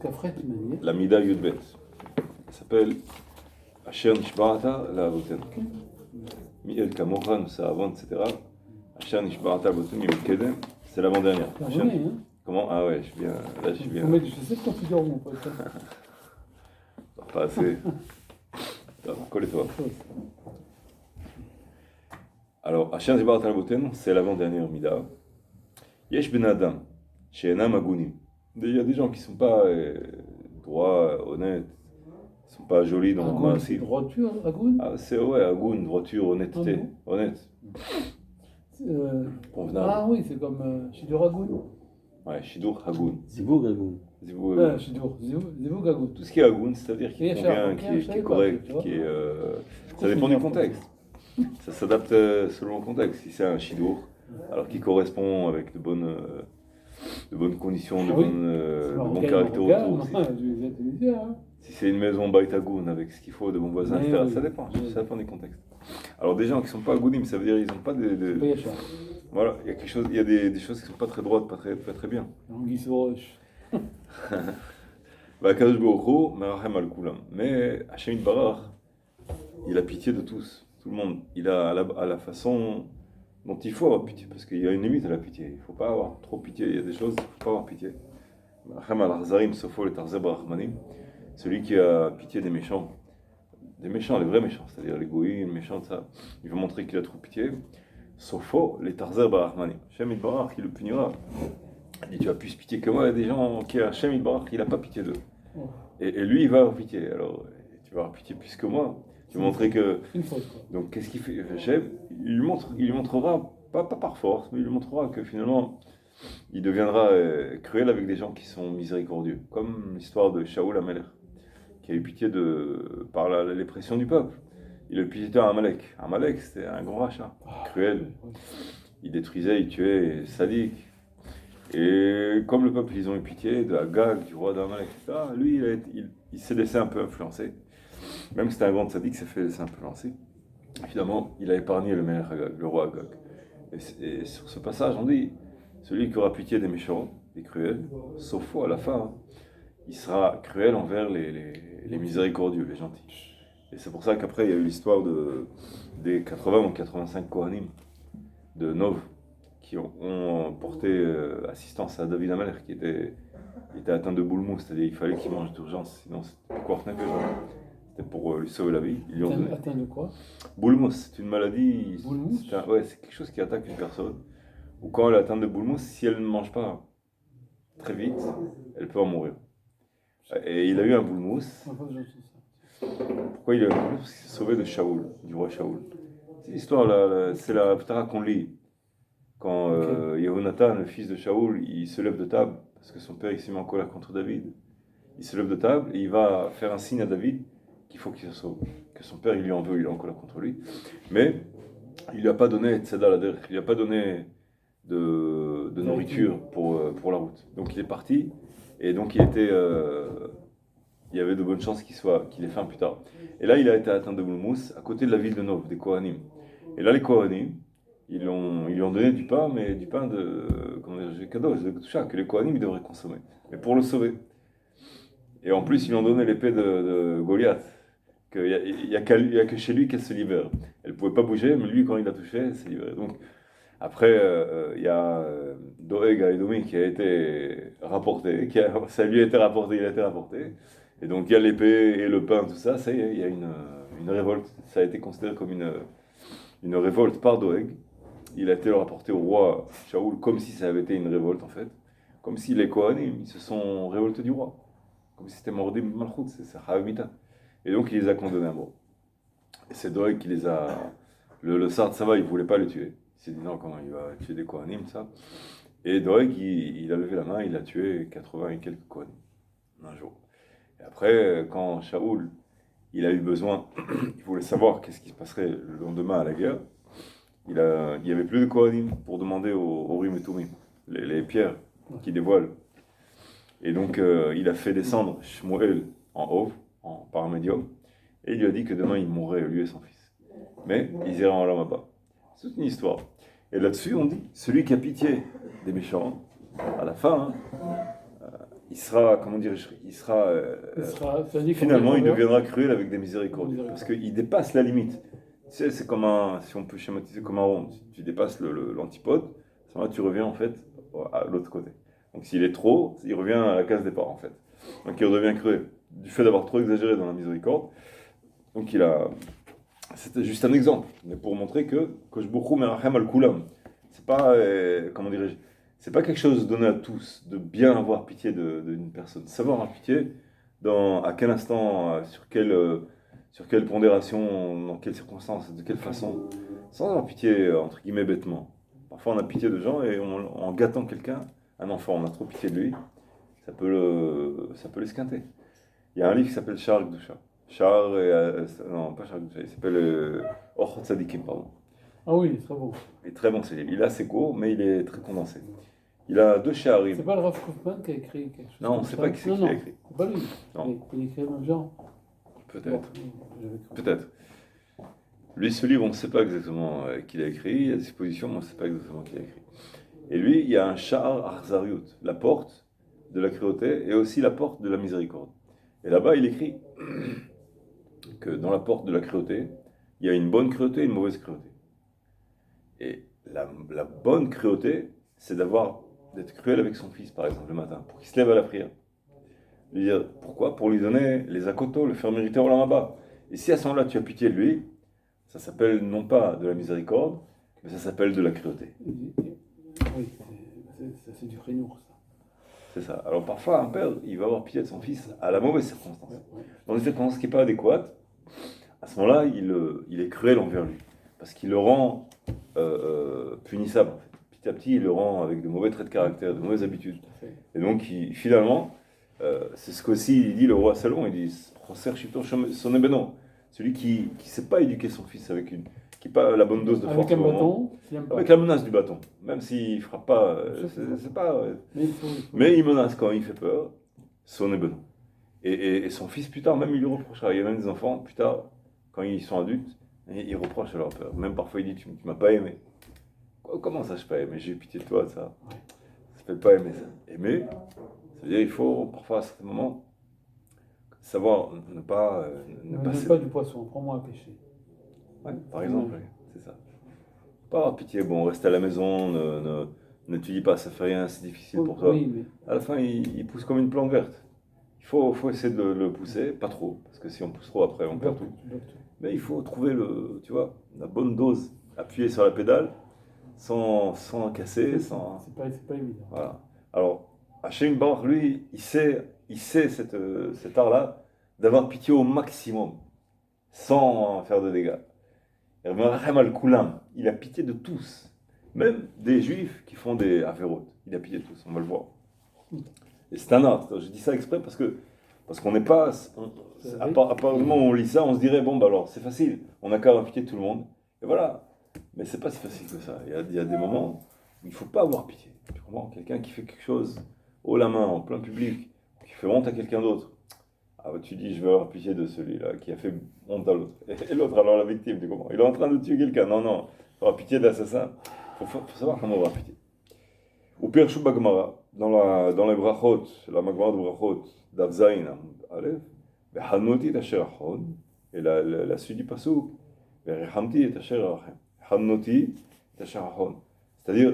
Qu'après, tu m'as dit. La Mida Yudbet. Ça s'appelle Asher Nishbarata La'avoten. Mi'el Kamocha, nous savons, etc. Asher Nishbarata La'avoten, Mi'el Kedem. C'est l'avant-dernière. T'as abonné, hein? Comment? Ah ouais, je suis bien. Là, je suis bien. Faut mettre, je sais de configure mon pote. Pas assez. Colle-toi. Alors, Asher Nishbarata La'avoten, c'est l'avant-dernière Mida. Yesh Ben Adam, She'enam Agunim. Il y a des gens qui ne sont pas droits, honnêtes, qui ne sont pas jolis dans leur main. C'est droiture, Agoun? Ah, c'est ouais, Agoun, droiture, honnêteté. Ah bon? Honnête. Convenable. Ah oui, c'est comme Shidur Agoun. Ouais, Shidur, Agoun. Ziboug, Agoun. Ziboug, Agoun. Shidur, Zivug Agoun. Tout ce qui est Agoun, c'est-à-dire qui convient, qui est correct, qui est. Ça dépend du contexte. Ça s'adapte selon le contexte. Si c'est un Shidur, alors qui correspond avec de bonnes conditions, de bons caractères autour. Si c'est une maison Bait Agoun avec ce qu'il faut, de bons voisins, etc., ça dépend du contexte. Alors des gens qui ne sont pas Agounim, ça veut dire qu'ils n'ont pas voilà, il y a quelque chose, il y a des choses qui ne sont pas très droites, pas très bien. Anguille sur roche. Bah, Kadosh Baruch Hu, Merachem al Kulam. Mais Hachem Yitbarach, il a pitié de tous, tout le monde. Il a à la façon dont il faut avoir pitié, parce qu'il y a une limite à la pitié. Il ne faut pas avoir trop pitié, il y a des choses, il ne faut pas avoir pitié. Merachem al Arzarim, Sofo le Tarzeb Rachmanim, celui qui a pitié des méchants, les vrais méchants, c'est-à-dire les goïms, les méchants, ça. Il veut montrer qu'il a trop pitié. Sofo les Tarzeb Rachmanim. Hachem Yitbarach, il le punira. Il dit, tu as plus pitié que moi, il y a des gens qui a Hachem Yitbarach, il n'a pas pitié d'eux. Et lui, il va avoir pitié. Alors, tu vas avoir pitié plus que moi. Tu vas montrer que. Une faute, quoi. Donc, qu'est-ce qu'il fait Hachem, il lui montrera, pas par force, mais il lui montrera que finalement, il deviendra cruel avec des gens qui sont miséricordieux. Comme l'histoire de Shaoul Amalek, qui a eu pitié par les pressions du peuple. Il a eu pitié d'un Amalek. Amalek, c'était un grand rachat, cruel. Il détruisait, il tuait, sadique. Et comme le peuple, ils ont eu pitié de Agag, du roi d'Amalek, etc., lui, il s'est laissé un peu influencer. Même si c'était un grand sadique, il s'est fait laisser un peu influencer. Finalement, il a épargné le Melech Agag, le roi Agag. Et sur ce passage, on dit, celui qui aura pitié des méchants, des cruels, sauf fois à la fin, il sera cruel envers les miséricordieux, les gentils. Et c'est pour ça qu'après, il y a eu l'histoire des 80 ou 85 Kohanim de Nov, qui ont porté assistance à David Amalek, qui était atteint de boulmous, c'est-à-dire qu'il fallait qu'il mange d'urgence, sinon c'était quoi C'était pour lui sauver la vie. Ils lui ont donné. Atteint de quoi? Boulmous, c'est une maladie. Boulmous? C'est quelque chose qui attaque une personne. Ou quand elle est atteinte de boulmous, si elle ne mange pas très vite, elle peut en mourir. Et il a eu un boulmous. Pourquoi il a eu un boulmous? Parce qu'il s'est sauvé de Shaoul, du roi Shaoul. C'est l'histoire, c'est la Ptara qu'on lit. Quand Yehonatan, le fils de Shaoul, il se lève de table, parce que son père il s'est mis en colère contre David. Il se lève de table et il va faire un signe à David qu'il faut qu'il se sauve. Que son père il lui en veut, il est en colère contre lui. Mais il lui a pas donné tzedal ader, il lui a pas donné de nourriture pour la route. Donc il est parti et donc il y avait de bonnes chances qu'il ait faim plus tard. Et là il a été atteint de boulmous à côté de la ville de Nov, des Kohanim. Et là les Kohanim, ils lui ont donné du pain, mais du pain de kadosh, de Kedusha, que les Kohanim ils devraient consommer. Mais pour le sauver. Et en plus, ils lui ont donné l'épée de Goliath. Il n'y a que chez lui qu'elle se libère. Elle ne pouvait pas bouger, mais lui, quand il l'a touché, elle s'est libérée. Donc, après, il y a Doeg à Edomi qui a été rapporté, ça lui a été rapporté, il a été rapporté. Et donc, il y a l'épée et le pain, tout ça, ça y est, il y a une révolte. Ça a été considéré comme une révolte par Doeg. Il a été rapporté au roi Shaoul comme si ça avait été une révolte, en fait. Comme si les Kohanim, ils se sont révoltés du roi. Comme si c'était Mordim Malchut, c'est Chahavimita. Et donc il les a condamnés à mort. Et c'est Doeg qui les a. Le Sard Sava, il ne voulait pas les tuer. Il s'est dit non, comment il va tuer des Kohanim, ça. Et Doeg, il a levé la main, il a tué 80 et quelques Kohanim un jour. Et après, quand Shaoul, il a eu besoin, il voulait savoir qu'est-ce qui se passerait le lendemain à la guerre, il n'y avait plus de Kohanim pour demander aux Urim et Tumim, les pierres qui dévoilent. Et donc, il a fait descendre Shmuel en haut, par un médium, et il lui a dit que demain il mourrait, lui et son fils. Mais ils iraient en Olam. C'est toute une histoire. Et là-dessus, on dit, celui qui a pitié des méchants, à la fin, il sera, comment dirais-je, il sera, c'est-à-dire qu'on finalement, il verra- deviendra cruel avec des miséricordieux. Miséricorde. Parce qu'il dépasse la limite. Tu sais, c'est comme un, si on peut schématiser comme un rond, tu dépasses l'antipode, à ce moment-là, tu reviens en fait à l'autre côté. Donc s'il est trop, il revient à la case départ en fait. Donc il redevient cruel. Du fait d'avoir trop exagéré dans la miséricorde, donc il a. C'était juste un exemple, mais pour montrer que Koshbuchu Merachem al Kulam, c'est pas, comment dirais-je, c'est pas quelque chose donné à tous, de bien avoir pitié d'une personne. Savoir avoir pitié, à quel instant, sur quelle pondération, dans quelles circonstances, de quelle façon, sans avoir pitié, entre guillemets, bêtement. Parfois on a pitié de gens et en gâtant quelqu'un, un enfant, on a trop pitié de lui, ça peut l'esquinter. Il y a un livre qui s'appelle Shar Gdusha. Non, pas Shar Gdusha, il s'appelle Orchot Tzadikim, pardon. Ah oui, très beau. Il est très bon, il est assez court, mais il est très condensé. Il a deux Shaharim. C'est pas le Rav Kaufman qui a écrit quelque chose Non, on comme ne sait ça? pas qui c'est qui Non, l'a écrit. c'est pas lui. Non. Il écrit le même genre. Peut-être. Bon, j'avais cru. Peut-être. Lui, ce livre, on ne sait pas exactement qui l'a écrit. Il y a des suppositions, mais on ne sait pas exactement qui l'a écrit. Et lui, il y a un Shahar Arzariut, la porte de la cruauté et aussi la porte de la miséricorde. Et là-bas, il écrit que dans la porte de la cruauté, il y a une bonne cruauté et une mauvaise cruauté. Et la bonne cruauté, c'est d'être cruel avec son fils, par exemple, le matin, pour qu'il se lève à la prière. Lui dire, pourquoi? Pour lui donner les akotos, le faire mériter au lama. Et si à ce moment-là, tu as pitié de lui, ça s'appelle non pas de la miséricorde, mais ça s'appelle de la cruauté. Oui, c'est du renour, ça. C'est ça. Alors parfois, un père, il va avoir pitié de son fils à la mauvaise circonstance. Ouais. Dans une circonstance qui n'est pas adéquate, à ce moment-là, il est cruel envers lui. Parce qu'il le rend punissable. En fait. Petit à petit, il le rend avec de mauvais traits de caractère, de mauvaises habitudes. Tout à fait. Et donc, finalement, c'est ce qu'aussi il dit le roi Salomon, il dit son ébénon, celui qui ne sait pas éduquer son fils avec qui n'a pas la bonne dose de force. Avec un au moment, bâton, il aime pas. avec la menace du bâton. Même s'il ne frappe pas, c'est pas. Mais il menace quand il fait peur, son ébénon. Et son fils, plus tard, même il lui reprochera. Il y a même des enfants, plus tard, quand ils sont adultes, ils reprochent à leur père. Même parfois, il dit tu m'as pas aimé. Comment ça, je n'ai pas aimé? J'ai eu pitié de toi, de ça. Ça s'appelle pas aimer, ça. Aimer, ça veut dire il faut, parfois, à certains moments, savoir ne pas. Ne donne pas du poisson, prends-moi un péché. Ouais, par exemple, oui, c'est ça. Pas avoir pitié, bon, reste à la maison, n'étudie pas, ça fait rien, c'est difficile pour toi. Oui, mais À la fin, il pousse comme une plante verte. Il faut essayer de le pousser, pas trop, parce que si on pousse trop après, on perd tout. Mais il faut trouver tu vois, la bonne dose, appuyer sur la pédale, sans casser, sans. C'est pas évident. Voilà. Alors, Hachem Baruch, lui, il sait cet art-là, d'avoir pitié au maximum, sans faire de dégâts. Il a pitié de tous, même des juifs qui font des avérotes. Il a pitié de tous, on va le voir. Et c'est un art, je dis ça exprès parce qu'on n'est pas. À part le moment où on lit ça, on se dirait, bon, bah alors, c'est facile, on n'a qu'à avoir pitié de tout le monde. Et voilà. Mais c'est pas si facile que ça. Il y a des moments où il ne faut pas avoir pitié. Tu comprends? Quelqu'un qui fait quelque chose haut la main, en plein public, qui fait honte à quelqu'un d'autre. Ah bah tu dis, je vais avoir pitié de celui-là qui a fait honte à l'autre. Et l'autre, alors la victime, tu comprends? Il est en train de tuer quelqu'un. Non, il faut avoir pitié de l'assassin. Il faut savoir comment avoir pitié. Au Père Shouba Gemara, dans les brachot, la Magmara de brachot, d'Avzaïn, Aleph, Behanoti Tasher Achon, et la suite du Passouk, Behamti Tasher Achon. Hamnoti Tasher Achon. C'est-à-dire,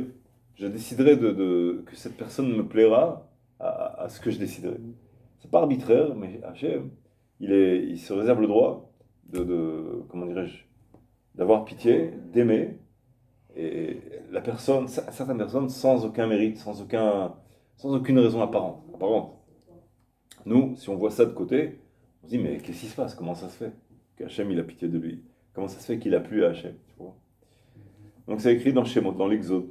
je déciderai que cette personne me plaira à ce que je déciderai. C'est pas arbitraire, mais Hachem, il se réserve le droit comment dirais-je, d'avoir pitié, d'aimer, et certaines personnes sans aucun mérite, sans aucune raison apparente. Nous, si on voit ça de côté, on se dit, mais qu'est-ce qui se passe? Comment ça se fait qu'Hachem, il a pitié de lui? Comment ça se fait qu'il a plu à Hachem? Tu vois. Donc c'est écrit dans Shemot, dans l'Exode.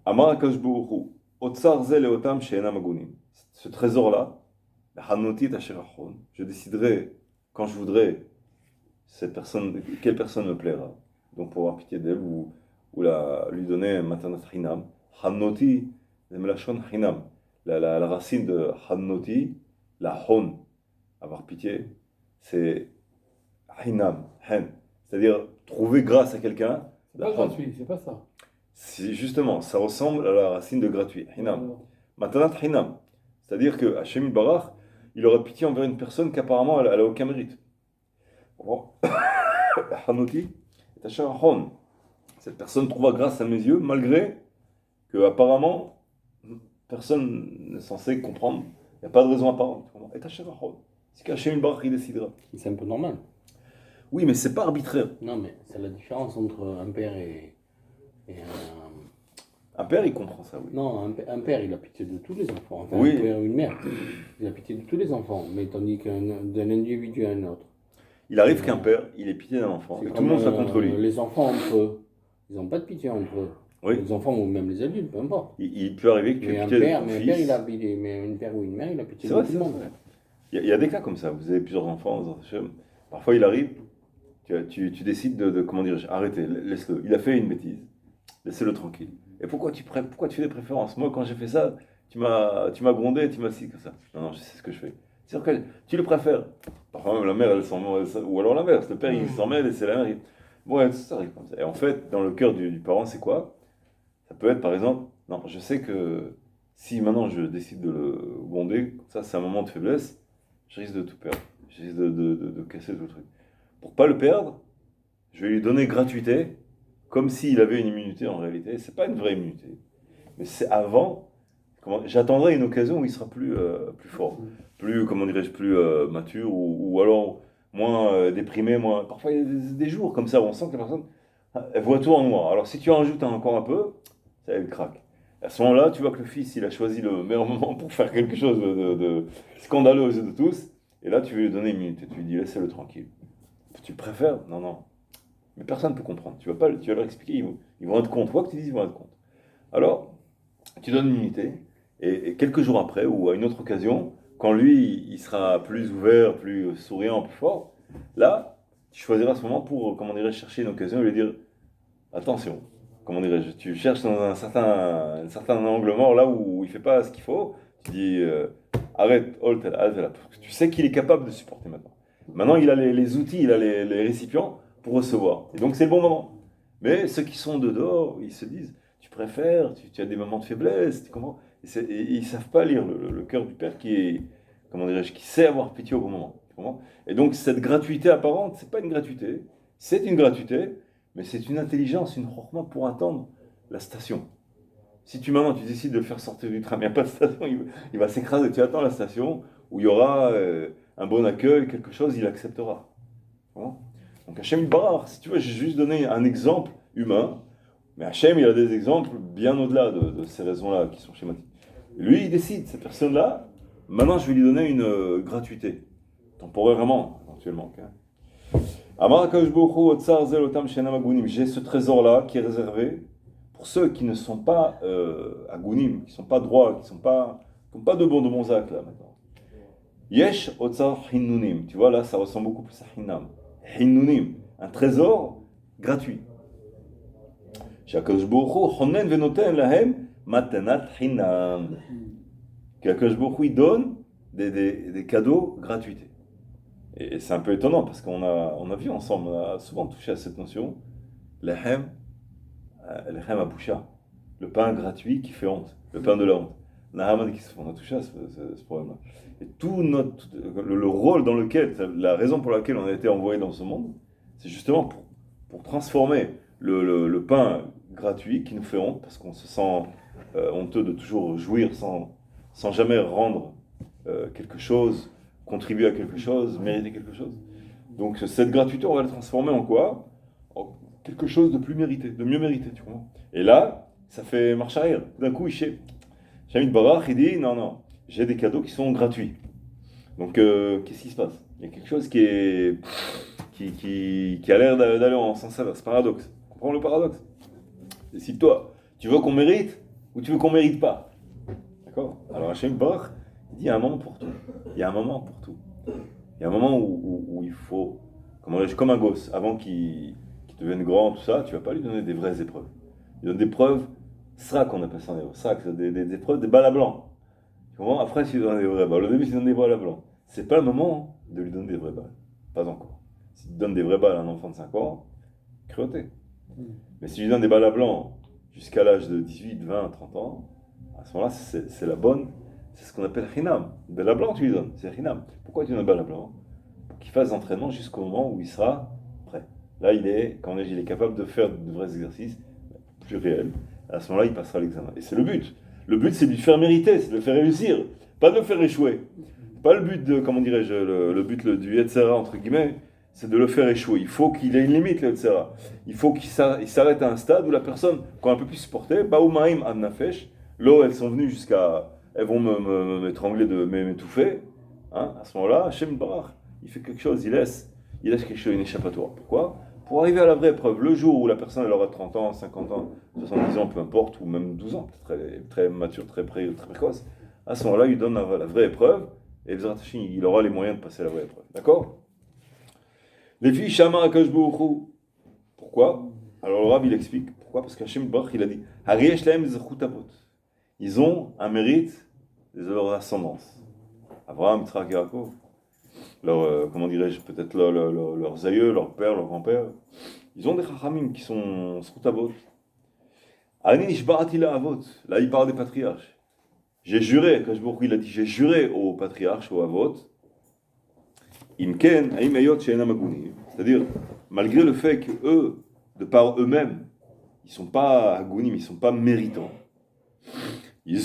Amar HaKadosh Baruch Hu, Otsar Ze Leotam She'enam Agunim. Ce trésor-là, Hanoti Tasher Achon, je déciderai quand je voudrais quelle personne me plaira. Donc pour avoir pitié d'elle ou lui donner un matanat hinam. Hanoti, Melachon hinam. La racine de Hanoti, la hon, avoir pitié, c'est hinam, hen. C'est-à-dire trouver grâce à quelqu'un. C'est pas gratuit, c'est pas ça. Justement, ça ressemble à la racine de gratuit, hinam. Matanat hinam. C'est-à-dire que Hachem Barach, il aurait pitié envers une personne qu'apparemment elle a aucun mérite. Hanoti, Tachar-Hon. Cette personne trouva grâce à mes yeux, malgré que apparemment personne n'est censé comprendre. Il n'y a pas de raison apparente. Et Tachar-Hon. C'est qu'Hachem Barach il décidera. C'est un peu normal. Oui, mais c'est pas arbitraire. Non, mais c'est la différence entre un père et Un père, il comprend ça, oui. Non, un père, il a pitié de tous les enfants. Enfin, Oui. un père ou une mère, il a pitié de tous les enfants. Mais tandis d'un individu à un autre. Il arrive qu'un père, il ait pitié d'un enfant. Et tout le monde soit contre lui. Les enfants entre eux, ils n'ont pas de pitié entre eux. Oui. Les enfants ou même les adultes, peu importe. Il peut arriver que tu aies Mais un pitié de père, ton mais un fils. père, il a pitié. Mais une père ou une mère, il a pitié C'est de vrai, tout c'est le monde. vrai. Il y a des cas comme ça. Vous avez plusieurs enfants. Parfois, il arrive, tu décides de comment dire, arrêtez, laisse-le. Il a fait une bêtise. Laissez-le tranquille. Et pourquoi tu fais des préférences? Moi, quand j'ai fait ça, tu m'as grondé, tu m'as dit comme ça. Non, je sais ce que je fais. C'est que tu le préfères. Parfois même la mère, elle s'en mêle, ou alors l'inverse, le père il s'en mêle et c'est la mère. Ouais, ça arrive comme ça. Et en fait, dans le cœur du parent, c'est quoi? Ça peut être par exemple, non, je sais que si maintenant je décide de le gronder, ça c'est un moment de faiblesse, je risque de tout perdre. Je risque de casser tout le truc. Pour pas le perdre, je vais lui donner gratuité, comme s'il avait une immunité en réalité. C'est pas une vraie immunité, mais c'est avant. J'attendrai une occasion où il sera plus fort, plus, comment dirais-je, plus mature, ou alors moins déprimé, moins. Parfois il y a des jours comme ça où on sent que la personne, elle voit tout en noir. Alors si tu en rajoutes encore un peu, ça elle craque. À ce moment-là, tu vois que le fils, il a choisi le meilleur moment pour faire quelque chose de scandaleux aux yeux de tous, et là tu veux lui donner une immunité, tu lui dis laissez-le tranquille. Tu préfères? Non, non. Mais personne ne peut comprendre. Tu vas leur expliquer, ils vont être contre. Quoi que tu dises, ils vont être contre. Alors, tu donnes une immunité, et quelques jours après, ou à une autre occasion, quand lui, il sera plus ouvert, plus souriant, plus fort, là, tu choisiras ce moment pour, comment dirais-je, chercher une occasion et lui dire, attention, comment dirais-je, tu cherches dans un certain angle mort, là où il ne fait pas ce qu'il faut, tu dis, arrête, halt, tu sais qu'il est capable de supporter maintenant. Maintenant, il a les outils, il a les récipients pour recevoir. Et donc, c'est le bon moment. Mais ceux qui sont de dehors, ils se disent, tu préfères, tu as des moments de faiblesse, tu comprends? Et ils ne savent pas lire le cœur du père qui est, comment dirais-je, qui sait avoir pitié au bon moment. Tu comprends? Et donc, cette gratuité apparente, c'est pas une gratuité, c'est une gratuité, mais c'est une intelligence, une chorma pour attendre la station. Si maintenant tu décides de le faire sortir du tram, il n'y a pas de station, il va s'écraser. Tu attends la station où il y aura un bon accueil, quelque chose, il acceptera. Bon. Donc Hachem Barach, si tu veux, j'ai juste donné un exemple humain, mais Hachem, il a des exemples bien au-delà de ces raisons-là qui sont schématiques. Lui, il décide, cette personne-là, maintenant je vais lui donner une gratuité, temporairement, éventuellement. J'ai ce trésor-là qui est réservé pour ceux qui ne sont pas agounim, qui ne sont pas droits, qui n'ont pas de bons actes là maintenant. Yesh otsar hinnunim, tu vois là ça ressemble beaucoup plus à hinnam. Hinnunim, un trésor gratuit. Qu'Akadosh Baruch Hu honnen venoten lahem matanat hinnam. Qu'Akadosh Baruch Hu donne des cadeaux gratuités. Et c'est un peu étonnant parce qu'on a vu ensemble, on a souvent touché à cette notion, lahem aboucha, le pain gratuit qui fait honte, le pain de la honte. On a touché à ce problème-là. Et tout le rôle dans lequel, la raison pour laquelle on a été envoyé dans ce monde, c'est justement pour transformer le pain gratuit qui nous fait honte, parce qu'on se sent honteux de toujours jouir sans jamais rendre quelque chose, contribuer à quelque chose, mériter quelque chose. Donc cette gratuité, on va la transformer en quoi? En quelque chose de plus mérité, de mieux mérité, tu comprends? Et là, ça fait marche arrière. D'un coup, Shamit Barach, il dit, non, j'ai des cadeaux qui sont gratuits. Donc, qu'est-ce qui se passe? Il y a quelque chose qui a l'air d'aller en sens inverse, paradoxe. Comprends le paradoxe? Décide-toi, tu veux qu'on mérite ou tu veux qu'on mérite pas? D'accord? Alors, Shamit Barach, il dit, il y a un moment pour tout. Il y a un moment pour tout. Il y a un moment où il faut, comme un gosse, avant qu'il devienne grand, tout ça, tu vas pas lui donner des vraies épreuves. Il donne des preuves, SRAC on appelle ça en hébreu, SRAC, des épreuves, des balles à blanc. Tu comprends? Après, tu lui donnes des vraies balles. Au début, tu lui donnes des balles à blanc. C'est pas le moment de lui donner des vraies balles. Pas encore. Si tu donnes des vraies balles à un enfant de 5 ans, cruauté. Mais si tu lui donnes des balles à blanc jusqu'à l'âge de 18, 20, 30 ans, à ce moment-là, c'est la bonne c'est ce qu'on appelle Hinam. Bella Blanc, tu lui donnes, c'est Hinam. Pourquoi tu donnes Bella Blanc? Pour qu'il fasse l'entraînement jusqu'au moment où il sera prêt. Là, il est capable de faire de vrais exercices plus réels. À ce moment-là, il passera l'examen. Et c'est le but. Le but, c'est de lui faire mériter, c'est de le faire réussir, pas de le faire échouer. Pas le but de, comment dirais-je, le but du Yetzera, entre guillemets, c'est de le faire échouer. Il faut qu'il ait une limite, le Yetzera. Il faut qu'il s'arrête à un stade où la personne, quand elle ne peut plus supporter, Baoumaïm an nafesh, l'eau, elles sont venues jusqu'à, elles vont m'étrangler, m'étouffer. Hein, à ce moment-là, Hashem Barach, il fait quelque chose, il laisse quelque chose, une échappatoire. Pourquoi? Pour arriver à la vraie épreuve, le jour où la personne elle aura 30 ans, 50 ans, 70 ans, peu importe, ou même 12 ans, très, très mature, très précoce, à ce moment-là, il lui donne la vraie épreuve, et il aura les moyens de passer la vraie épreuve. D'accord? Les filles, Shama Akash Baruch. Pourquoi? Alors le Rav, il explique. Pourquoi? Parce qu'Hashem Baruch, il a dit Hariesh Lahem Zechut Avot. Ils ont un mérite de leur ascendance. Abraham, Yitzhak, Yaakov. Comment dirais-je, peut-être leurs aïeux, leurs pères, leurs grands-pères. Ils ont des chachamim qui sont Zechut Avot. Ani Nishbarati la Avot. Là, il parle des patriarches. J'ai juré, Akash Baruch, il a dit, j'ai juré aux patriarches, aux Avot. Imken, Aim Ayot She'enam Agunim. C'est-à-dire, malgré le fait qu'eux, de par eux-mêmes, ils ne sont pas agunim, ils ne sont pas méritants. Ils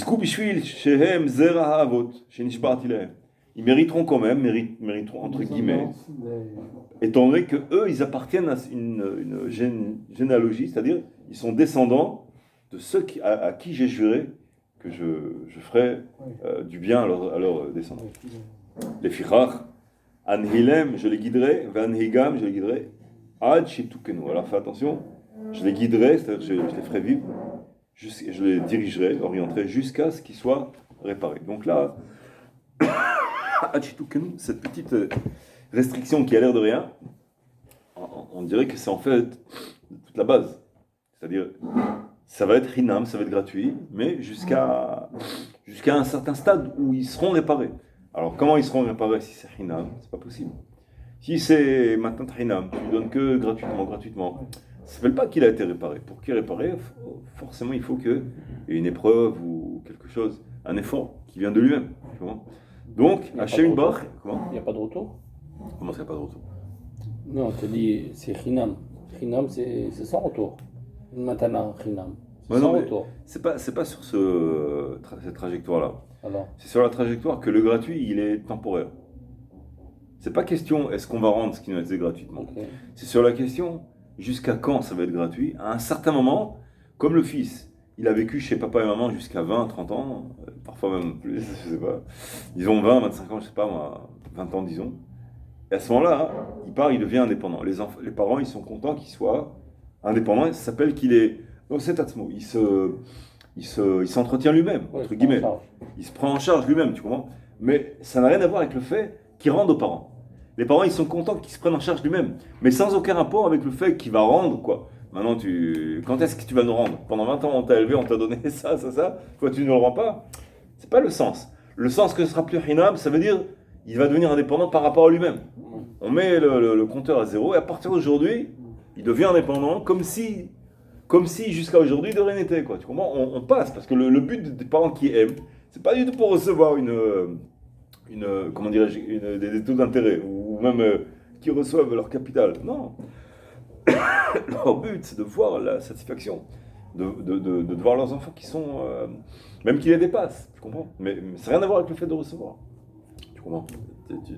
mériteront quand même, mériteront entre guillemets, étant donné qu'eux, ils appartiennent à une généalogie, c'est-à-dire, ils sont descendants de ceux à qui j'ai juré que je ferai du bien à leurs descendants. Les fichach, Anhilem, je les guiderai, Vanhigam, je les guiderai, Ad Shitukenu. Alors fais attention, je les guiderai, c'est-à-dire je les ferai vivre, je les dirigerai, orienterai jusqu'à ce qu'ils soient réparés. Donc là, Ad Shitukenu, cette petite restriction qui a l'air de rien, on dirait que c'est en fait toute la base. C'est-à-dire, ça va être hinam, ça va être gratuit, mais jusqu'à un certain stade où ils seront réparés. Alors, comment ils seront réparés si c'est hinam? C'est pas possible. Si c'est maintenant hinam, tu lui donnes que gratuitement, ça ne s'appelle pas qu'il a été réparé. Pour qu'il est réparé, forcément, il faut qu'il y ait une épreuve ou quelque chose, un effort qui vient de lui-même. Donc, Hashem Barach, comment? Il n'y a pas de retour? Comment ça, il n'y a pas de retour? Non, tu dis c'est hinam. Hinam, c'est sans retour. Matana hinam. C'est sans retour. C'est pas sur cette trajectoire-là. Alors. C'est sur la trajectoire que le gratuit, il est temporaire. C'est pas question, est-ce qu'on va rendre ce qui nous a été gratuitement. Okay. C'est sur la question, jusqu'à quand ça va être gratuit. À un certain moment, comme le fils, il a vécu chez papa et maman jusqu'à 20, 30 ans, parfois même plus, je sais pas. Ils ont 20, 25 ans, je sais pas moi, 20 ans disons. Et à ce moment-là, il part, il devient indépendant. Les parents, ils sont contents qu'il soit indépendant. Ça s'appelle qu'il est... Non, c'est Tatsmo. Il s'entretient lui-même, entre guillemets. Il se prend en charge lui-même, tu comprends? Mais ça n'a rien à voir avec le fait qu'il rende aux parents. Les parents, ils sont contents qu'ils se prennent en charge lui-même. Mais sans aucun rapport avec le fait qu'il va rendre, quoi. Maintenant, quand est-ce que tu vas nous rendre? Pendant 20 ans, on t'a élevé, on t'a donné ça. Toi, tu ne le rends pas? C'est pas le sens. Le sens que ce sera plus hinam, ça veut dire il va devenir indépendant par rapport à lui-même. On met le compteur à zéro et à partir d'aujourd'hui, il devient indépendant comme si jusqu'à aujourd'hui de rien n'était, quoi. Tu comprends? On passe parce que le but des parents qui aiment, c'est pas du tout pour recevoir comment dirais-je, des taux d'intérêt ou même qui reçoivent leur capital. Non. Leur but, c'est de voir la satisfaction, de voir leurs enfants qui sont, même qui les dépassent. Tu comprends? Mais ça n'a rien à voir avec le fait de recevoir. Tu comprends?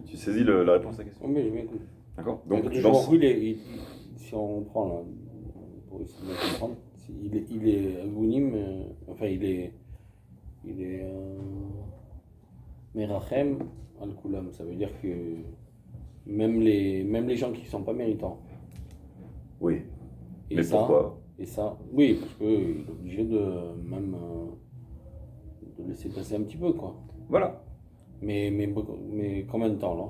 Tu saisis la réponse à la question? Oui, j'ai bien compris. D'accord. Donc, si on prend là, pour essayer de comprendre, il est agunim, enfin il est merachem al-kulam. Ça veut dire que même les gens qui ne sont pas méritants. Oui. Et mais ça, pourquoi? Et ça, oui, parce qu'il est obligé de laisser passer un petit peu, quoi. Voilà. Mais combien de temps, là?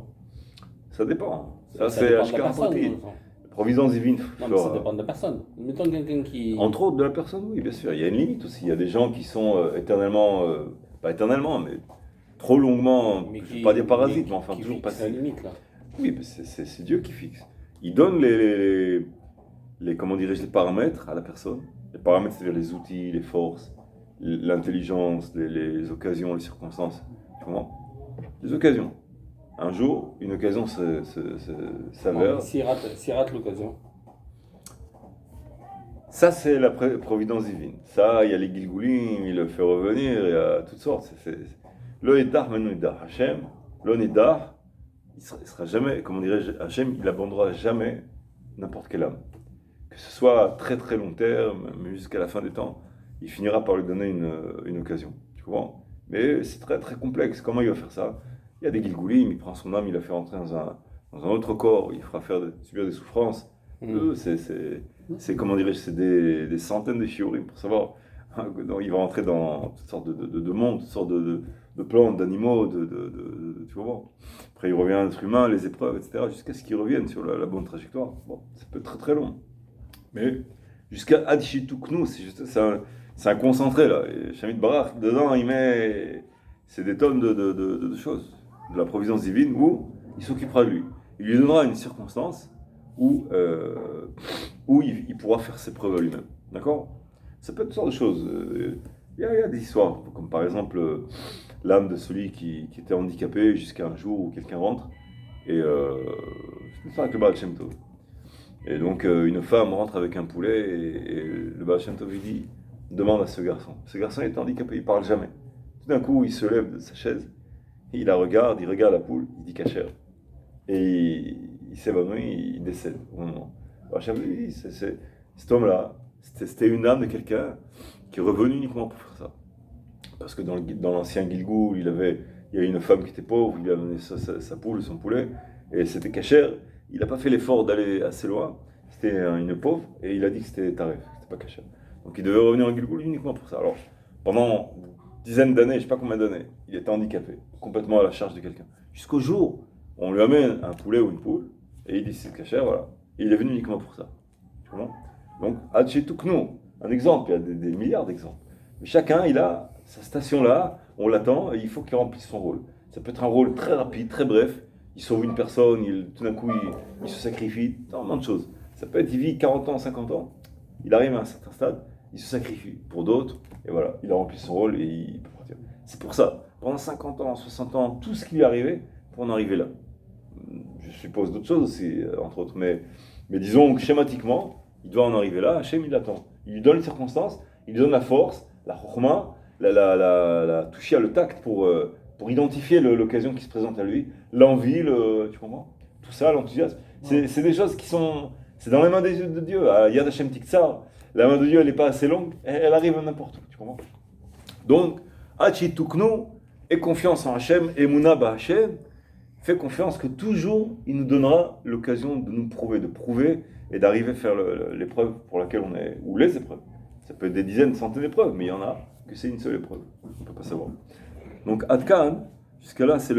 Ça dépend. Ça dépend de la personne. Providence divine. Non, mais ça dépend de la personne. Mettons quelqu'un qui... Entre autres de la personne, oui, bien sûr. Il y a une limite aussi. Il y a des gens qui sont éternellement, pas éternellement, mais trop longuement, je ne vais pas dire parasites, mais enfin toujours passifs. C'est la limite, là. Oui, mais c'est Dieu qui fixe. Il donne comment dirais-je, les paramètres à la personne. Les paramètres, c'est-à-dire les outils, les forces, l'intelligence, les occasions, les circonstances. Tu comprends? Les occasions. Un jour, une occasion s'avère. S'il rate l'occasion. Ça, c'est la providence divine. Ça, il y a les Gilgulim, il le fait revenir, il y a toutes sortes. Le Nidar, maintenant Nidar. Hachem, le Nidar, il sera jamais, comment dirais-je, Hachem, il abandonnera jamais n'importe quelle âme. Que ce soit à très très long terme, mais jusqu'à la fin des temps, il finira par lui donner une occasion. Tu comprends? Mais c'est très très complexe. Comment il va faire ça? Il y a des Gilgulim, il prend son âme, il la fait rentrer dans un autre corps, il fera subir des souffrances. Eux, c'est comment dirais-je, c'est des centaines de shiurim pour savoir. Il va rentrer dans toutes sortes de mondes, toutes sortes de plantes, d'animaux, tu vois. Après, il revient à l'être humain, les épreuves, etc., jusqu'à ce qu'il revienne sur la bonne trajectoire. Bon, ça peut être très très long. Mais jusqu'à Adishituknu, c'est un concentré là. Et Shamit Barach, dedans, il met. C'est des tonnes de choses, de la providence divine, où il s'occupera de lui. Il lui donnera une circonstance où il pourra faire ses preuves à lui-même. D'accord? Ça peut être toutes sortes de choses. Il y a des histoires, comme par exemple l'âme de celui qui était handicapé jusqu'à un jour où quelqu'un rentre. Et c'est une histoire avec le Baal Shem Tov. Et donc une femme rentre avec un poulet et le Baal Shem Tov lui demande à ce garçon. Ce garçon est handicapé, il parle jamais. Tout d'un coup, il se lève de sa chaise, il la regarde, il regarde la poule, il dit Kacher. Et il s'évanouit, il décède au moment. Alors, cet homme-là, c'était une âme de quelqu'un qui est revenu uniquement pour faire ça. Parce que dans l'ancien Gilgoul, il y avait une femme qui était pauvre, il lui a donné sa poule, son poulet, et c'était Kacher. Il n'a pas fait l'effort d'aller assez loin, c'était une pauvre, et il a dit que c'était Taref, c'était pas Kacher. Donc il devait revenir en Gilgoul uniquement pour ça. Alors, pendant dizaines d'années, je ne sais pas combien d'années, il était handicapé, complètement à la charge de quelqu'un. Jusqu'au jour où on lui amène un poulet ou une poule, et il dit c'est Kacher, voilà. Et il est venu uniquement pour ça. Tu comprends? Donc, Adchetuknu, un exemple, il y a des milliards d'exemples. Mais chacun, il a sa station là, on l'attend, et il faut qu'il remplisse son rôle. Ça peut être un rôle très rapide, très bref. Il sauve une personne, tout d'un coup, il se sacrifie, tellement de choses. Ça peut être, il vit 40 ans, 50 ans, il arrive à un certain stade, il se sacrifie pour d'autres, et voilà, il a rempli son rôle et il peut partir. C'est pour ça, pendant 50 ans, 60 ans, tout ce qui lui est arrivé pour en arriver là. Je suppose d'autres choses aussi, entre autres, mais disons que schématiquement, il doit en arriver là, Hachem il l'attend. Il lui donne les circonstances, il lui donne la force, la chokhma, la toucher à le tact pour identifier l'occasion qui se présente à lui, l'envie, tu comprends? Tout ça, l'enthousiasme. C'est des choses qui sont... C'est dans les mains de Dieu. À Yad Hashem Tiktsar, la main de Dieu, elle n'est pas assez longue, elle arrive n'importe où, tu comprends? Donc, Hachi Tuknu, aie confiance en Hachem, Emunah ba Hachem, fais confiance que toujours, il nous donnera l'occasion de nous prouver et d'arriver à faire l'épreuve pour laquelle on est, ou les épreuves. Ça peut être des dizaines, centaines d'épreuves, mais il y en a que c'est une seule épreuve. On ne peut pas savoir. Donc, Adkan, jusqu'à là, c'est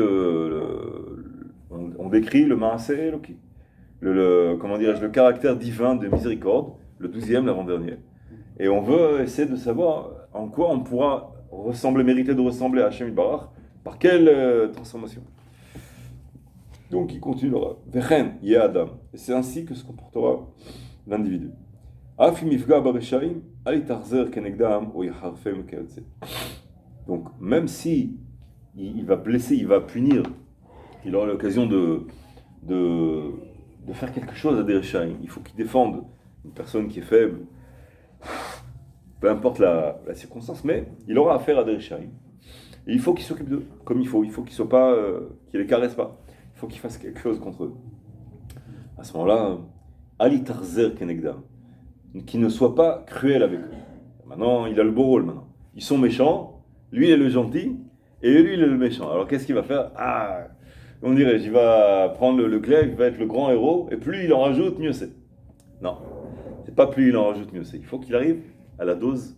on décrit le Maaseh Eloki. Comment dirais-je, le caractère divin de miséricorde, le 12e, l'avant-dernier. Et on veut essayer de savoir en quoi on pourra mériter de ressembler à Hachem Barach, par quelle transformation. Donc il continuera. Vechen ye Adam. Et c'est ainsi que se comportera l'individu. Donc même si il va blesser, il va punir, il aura l'occasion de faire quelque chose à des Rechaim. Il faut qu'il défende une personne qui est faible, peu importe la circonstance, mais il aura affaire à des Rechaim. Et il faut qu'il s'occupe d'eux comme il faut. Il faut qu'il soit pas, qu'il les caresse pas. Il faut qu'il fasse quelque chose contre eux. À ce moment-là, Ali Tarzer Kenegdam, qu'il ne soit pas cruel avec eux. Maintenant, il a le beau rôle maintenant. Ils sont méchants, lui il est le gentil, et lui il est le méchant. Alors qu'est-ce qu'il va faire? On dirait, il va prendre le glaive, il va être le grand héros, et plus il en rajoute, mieux c'est. Non, c'est pas plus il en rajoute, mieux c'est. Il faut qu'il arrive à la dose,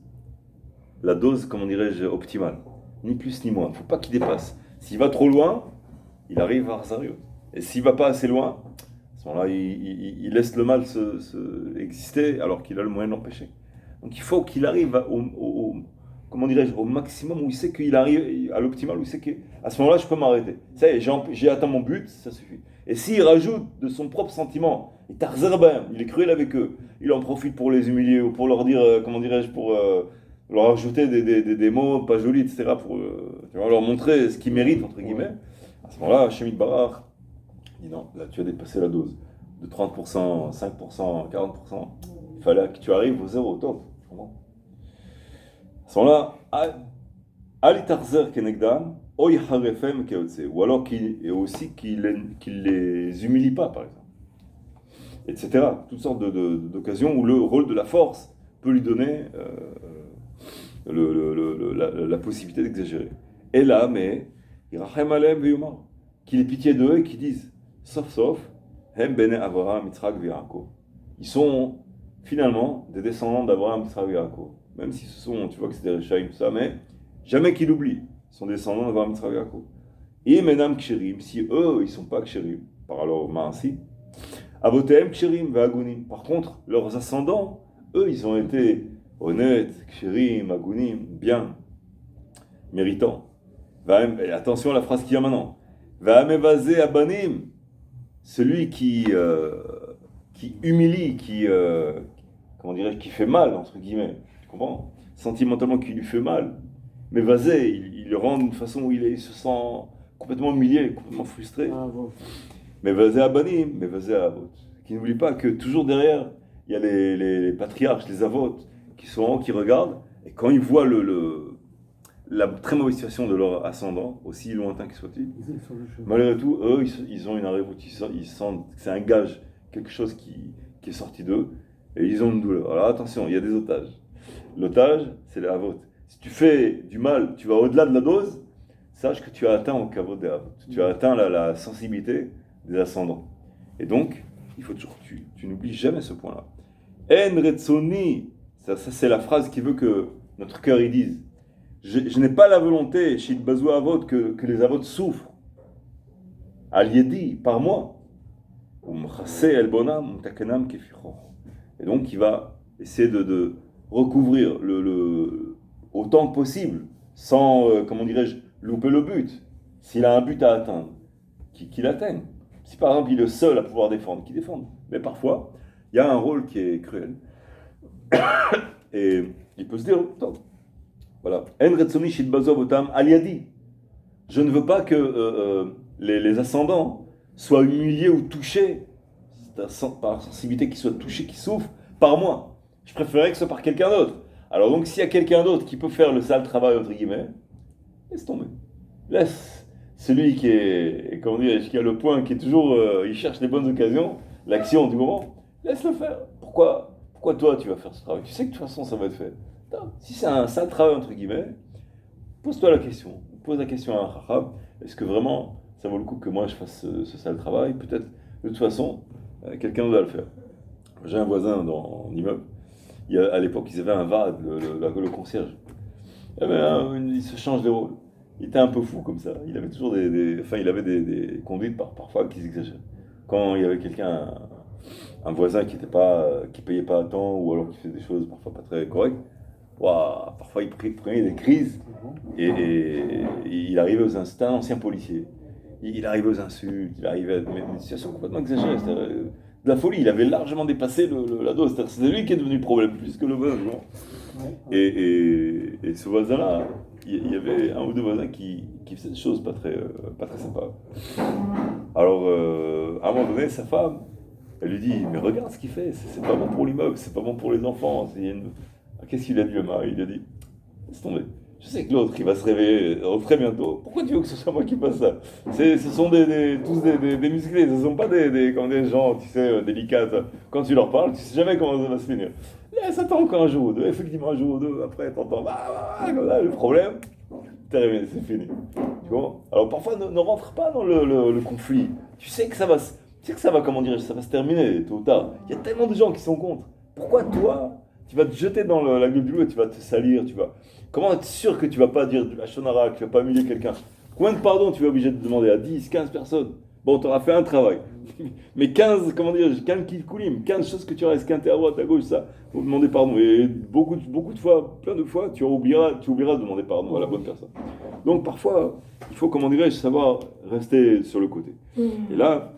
comment dirais-je, optimale. Ni plus ni moins. Il ne faut pas qu'il dépasse. S'il va trop loin, il arrive à Arzariot. Et s'il ne va pas assez loin, à ce moment-là, il laisse le mal exister alors qu'il a le moyen de l'empêcher. Donc il faut qu'il arrive comment dirais-je, au maximum où il sait qu'il arrive à l'optimal, où il sait qu'à ce moment-là, je peux m'arrêter. Ça y est, j'ai atteint mon but, ça suffit. Et s'il rajoute de son propre sentiment, il est cruel avec eux, il en profite pour les humilier ou pour leur dire, comment dirais-je, pour leur ajouter des mots pas jolis, etc., pour tu vois, leur montrer ce qu'ils méritent, entre guillemets. À ce moment-là, Hachem Barach dit non, là tu as dépassé la dose de 30%, 5%, 40%. Il fallait que tu arrives au zéro, top. Tu comprends? À ce moment-là, Ali Tarzer Kenegdam, Oy Harefem Keotse, ou alors et aussi qu'il les humilie pas, par exemple, etc. Toutes sortes d'occasions où le rôle de la force peut lui donner la possibilité d'exagérer. Et là, mais, Irachem Alem Veyomar, qu'il ait pitié d'eux et qu'ils disent, sauf, Hem Bene Avraham, Yitzhak V'Yaakov. Ils sont finalement des descendants d'Abraham, Yitzhak V'Yaakov. Même si ce sont, tu vois que c'est des Rechaïm, tout ça, mais jamais qu'ils l'oublient. Ils sont descendants d'Abraham, Yitzhak V'Yaakov. Et Menam Ksherim, si eux, ils ne sont pas Ksherim, par alors Maasi, Avotem Ksherim V'Agunim. Par contre, leurs ascendants, eux, ils ont été honnêtes, Ksherim, Agunim, bien, méritants. Et attention à la phrase qu'il y a maintenant. Va'amevazé Abanim, celui qui humilie, comment dirais-je, qui fait mal, entre guillemets, tu comprends? Sentimentalement, qui lui fait mal. Mais Vazé, il le rend d'une façon où il se sent complètement humilié, complètement frustré. Ah, bon. Mais Vazé Abanim, mais Vazé Avot. Qui n'oublie pas que toujours derrière, il y a les patriarches, les Avot, qui regardent, et quand ils voient la très mauvaise situation de leur ascendant, aussi lointain qu'il soit-il, Ils sont le chemin. malgré tout, eux, ils ont une arrivée, ils sentent que c'est un gage, quelque chose qui est sorti d'eux, et ils ont une douleur. Alors attention, il y a des otages. L'otage, c'est la Havot. Si tu fais du mal, tu vas au-delà de la dose, sache que tu as atteint au Kavod des Havot. Tu as atteint la sensibilité des ascendants. Et donc, il faut toujours que tu n'oublies jamais ce point-là. En Retsoni, ça c'est la phrase qui veut que notre cœur y dise. Je n'ai pas la volonté, chez Bazou Avot, que les Avot souffrent. Al-Yedi, par moi. Et donc, il va essayer de recouvrir autant que possible, sans, comment dirais-je, louper le but. S'il a un but à atteindre, qu'il atteigne. Si par exemple, il est le seul à pouvoir défendre, qu'il défende. Mais parfois, il y a un rôle qui est cruel. Et il peut se dire, voilà. Je ne veux pas que les ascendants soient humiliés ou touchés par sensibilité, qu'ils soient touchés, qu'ils souffrent par moi. Je préférerais que ce soit par quelqu'un d'autre. Alors donc s'il y a quelqu'un d'autre qui peut faire le sale travail entre guillemets, laisse tomber. Laisse celui comment dire, qui a le point, qui est toujours, il cherche les bonnes occasions, l'action du moment, laisse-le faire. Pourquoi toi tu vas faire ce travail? Tu sais que de toute façon ça va être fait. Si c'est un sale travail entre guillemets, pose-toi la question. Pose la question à un chacham. Est-ce que vraiment ça vaut le coup que moi je fasse ce sale travail? Peut-être de toute façon quelqu'un d'autre va le faire. J'ai un voisin dans l'immeuble. À l'époque ils avaient un VAD, le concierge. Il se change de rôle. Il était un peu fou comme ça. Il avait toujours il avait des conduites parfois qui exagèrent. Quand il y avait quelqu'un, un voisin qui payait pas à temps ou alors qui faisait des choses parfois pas très correctes, parfois il prenait des crises et il arrivait aux insultes. C'était un ancien policier. Il arrivait aux insultes, il arrivait à des situations complètement exagérées. C'était de la folie. Il avait largement dépassé la dose. C'était lui qui est devenu le problème plus que le voisin. Et ce voisin-là, il y avait un ou deux voisins qui faisaient des choses pas très sympas. Alors, à un moment donné, sa femme, elle lui dit, mais regarde ce qu'il fait, c'est pas bon pour l'immeuble, c'est pas bon pour les enfants. Qu'est-ce qu'il a dit le mari? Il a dit, laisse tomber. Je sais que l'autre, il va se réveiller très bientôt. Pourquoi tu veux que ce soit moi qui fasse ça? Ce sont tous des musclés, ce ne sont pas des gens, tu sais, délicats. Quand tu leur parles, tu ne sais jamais comment ça va se finir. Laisse attends encore un jour ou deux, effectivement un jour ou deux, après t'entends, comme ça, le problème, terminé, c'est fini. Tu vois? Alors parfois, ne rentre pas dans le conflit. Tu sais que ça va, comment dire, ça va se terminer tôt ou tard. Il y a tellement de gens qui sont contre. Pourquoi toi, tu vas te jeter dans la gueule du loup et tu vas te salir, Comment être sûr que tu vas pas dire du lachonara, que tu vas pas humilier quelqu'un? Combien de pardons tu vas obligé de demander à 10, 15 personnes? Bon, tu auras fait un travail. Mais 15, 15 choses que tu auras esquintées à droite, à gauche, ça, faut demander pardon. Et beaucoup de fois, plein de fois, tu oublieras de demander pardon à la bonne personne. Donc parfois, il faut, savoir rester sur le côté. Et là,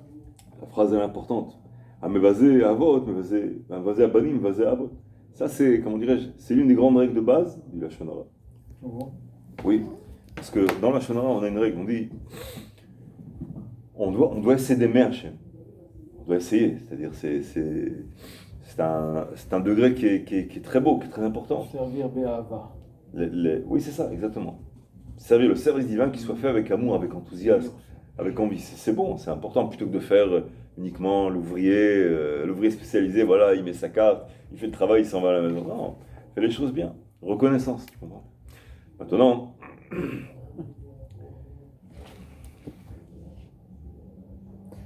la phrase est importante. Amevazé avot, mevazé abanim, mevazé avot. Ça, c'est, comment dirais-je, c'est l'une des grandes règles de base du Lachon Hara. Oui, parce que dans la Lachon Hara, on a une règle, on dit, on doit essayer d'aimer Hachem. On doit essayer, c'est-à-dire c'est un degré qui est très beau, qui est très important. Servir Béava. Oui, c'est ça, exactement. Servir le service divin qui soit fait avec amour, avec enthousiasme, avec envie. C'est bon, c'est important, plutôt que de faire uniquement l'ouvrier spécialisé, voilà, il met sa carte, il fait le travail, il s'en va à la maison. Non, fais les choses bien. Reconnaissance, tu comprends. Maintenant,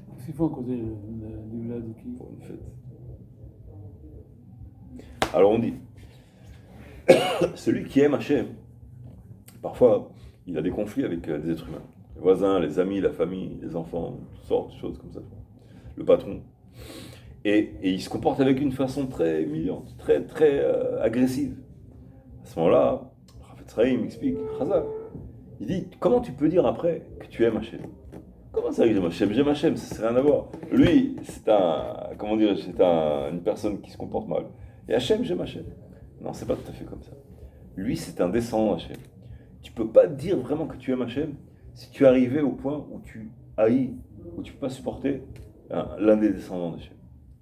Qu'est-ce qu'il faut à côté du village de qui? pour une fête. Alors on dit, celui qui aime Hachem, parfois, il a des conflits avec des êtres humains. Les voisins, les amis, la famille, les enfants, toutes sortes de choses comme ça. Le patron. Et il se comporte avec une façon très humiliante, très agressive. À ce moment-là, Rav Tzraïm m'explique, Chazal, il dit, comment tu peux dire après que tu aimes Hachem? Comment ça que j'aime Hachem, ça n'a rien à voir. Lui, c'est une personne qui se comporte mal. Et Hachem, j'aime Hachem. Non, c'est pas tout à fait comme ça. Lui, c'est un descendant d'Hachem. Tu peux pas dire vraiment que tu aimes Hachem si tu es arrivé au point où tu haïs, où tu peux pas supporter l'un des descendants d'Hachem.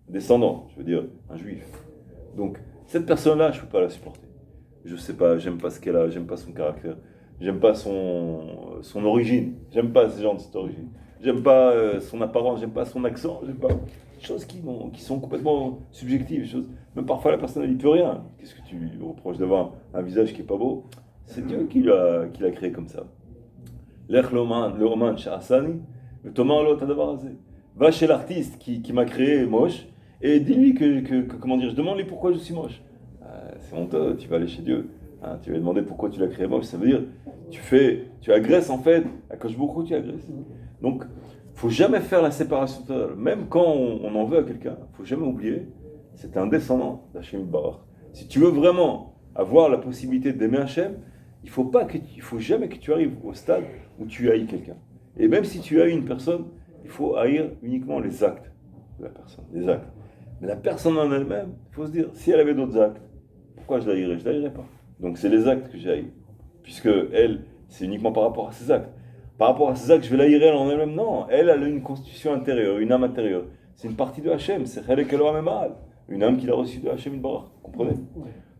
Descendant, je veux dire, un juif. Donc, cette personne-là, je peux pas la supporter. Je sais pas, j'aime pas ce qu'elle a, j'aime pas son caractère, j'aime pas son origine, j'aime pas ces gens de cette origine, j'aime pas son apparence, j'aime pas son accent, j'aime pas des choses qui sont complètement subjectives, même parfois la personne elle n'y peut rien. Qu'est-ce que tu lui reproches d'avoir un visage qui est pas beau? C'est Dieu qui l'a créé comme ça. Lech le sha'asani, le Thomas l'autre d'abord. Va chez l'artiste qui m'a créé moche et dis-lui comment dire, je demande-lui pourquoi je suis moche. C'est honteux, tu vas aller chez Dieu. Hein, tu vas lui demander pourquoi tu l'as créé moche, ça veut dire tu agresses en fait, à cause beaucoup tu agresses. Donc, faut jamais faire la séparation totale. Même quand on en veut à quelqu'un, faut jamais oublier, c'est un descendant d'Hachem Barach. Si tu veux vraiment avoir la possibilité d'aimer Hachem, il faut jamais que tu arrives au stade où tu haïs quelqu'un. Et même si tu haïs une personne, il faut haïr uniquement les actes de la personne, les actes. Mais la personne en elle-même, il faut se dire, si elle avait d'autres actes, pourquoi je la haïrais? Je la haïrais pas. Donc c'est les actes que j'ai haïs. Puisque elle, c'est uniquement par rapport à ses actes. Par rapport à ses actes, je vais la haïr elle en elle-même. Non, elle a une constitution intérieure, une âme intérieure. C'est une partie de Hachem, c'est Chelek Elohim Emal, une âme qu'il a reçue de Hachem Barach. Vous comprenez?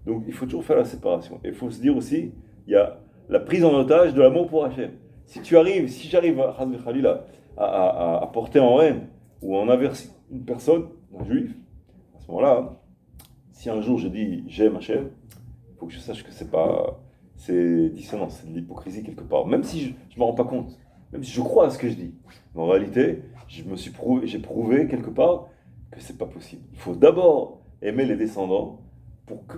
Donc il faut toujours faire la séparation. Et il faut se dire aussi, il y a la prise en otage de l'amour pour Hachem. Si j'arrive à porter en haine ou en aversion une personne, un juif, à ce moment-là, si un jour je dis j'aime Hachem, il faut que je sache que c'est dissonant, c'est de l'hypocrisie quelque part. Même si je ne m'en rends pas compte, même si je crois à ce que je dis. Mais en réalité, j'ai prouvé quelque part que c'est pas possible. Il faut d'abord aimer les descendants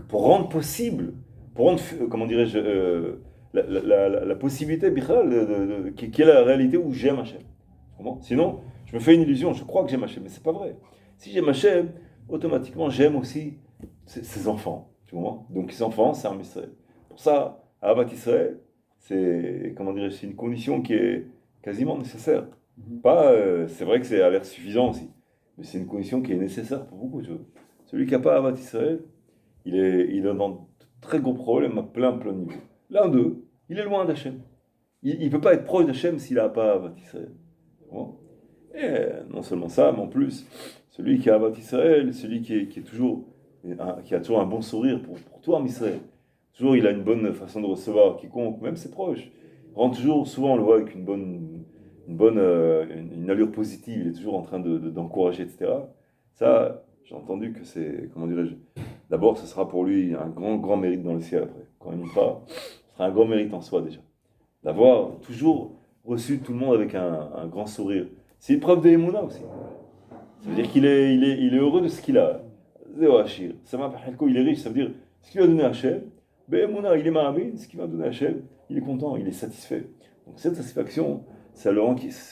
pour rendre possible, comment dirais-je, la possibilité, qui est la réalité où j'aime Hachem. Sinon, je me fais une illusion, je crois que j'aime Hachem, mais c'est pas vrai. Si j'aime Hachem, automatiquement j'aime aussi ses enfants. Tu comprends? Donc les enfants, c'est un Israël. Pour ça, Ahavat Israël, c'est une condition qui est quasiment nécessaire. C'est vrai que c'est à l'air suffisant aussi, mais c'est une condition qui est nécessaire pour beaucoup de choses. Celui qui n'a pas Ahavat Israël, il est dans de très gros problèmes à plein de niveaux. L'un d'eux, il est loin d'Hachem. Il ne peut pas être proche d'Hachem s'il n'a pas Ahavat Israël. Bon. Et non seulement ça, mais en plus, celui qui a Ahavat Israël, celui qui a toujours un bon sourire pour tout en Israël. Toujours, il a une bonne façon de recevoir quiconque, même ses proches. Souvent, on le voit avec une allure positive. Il est toujours en train d'encourager, etc. Ça, j'ai entendu que c'est, comment dirais-je, d'abord, ce sera pour lui un grand mérite dans le ciel après. Quand il montera, ce sera un grand mérite en soi déjà. D'avoir toujours reçu tout le monde avec un grand sourire. C'est une preuve de Emouna aussi. Ça veut dire qu'il est heureux de ce qu'il a. Il est riche, ça veut dire ce qu'il a donné à Hachem. Emouna, il est ma'amin, ce qu'il m'a donné à Hachem, il est content, il est satisfait. Donc cette satisfaction, ça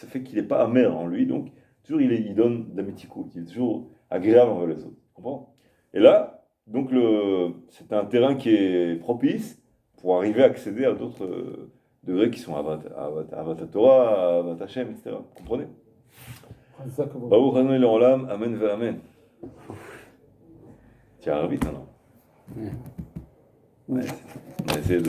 fait qu'il n'est pas amer en lui, donc toujours il donne de la méticoute, il est toujours agréable envers les autres. Tu comprends? Et là, donc c'est un terrain qui est propice pour arriver à accéder à d'autres degrés qui sont Avat Torah, Avat Hashem, etc. Vous comprenez? Baruch Adonai Le'olam, Amen ve'Amen. Tu arrives vite, non? Ouais, on va essayer de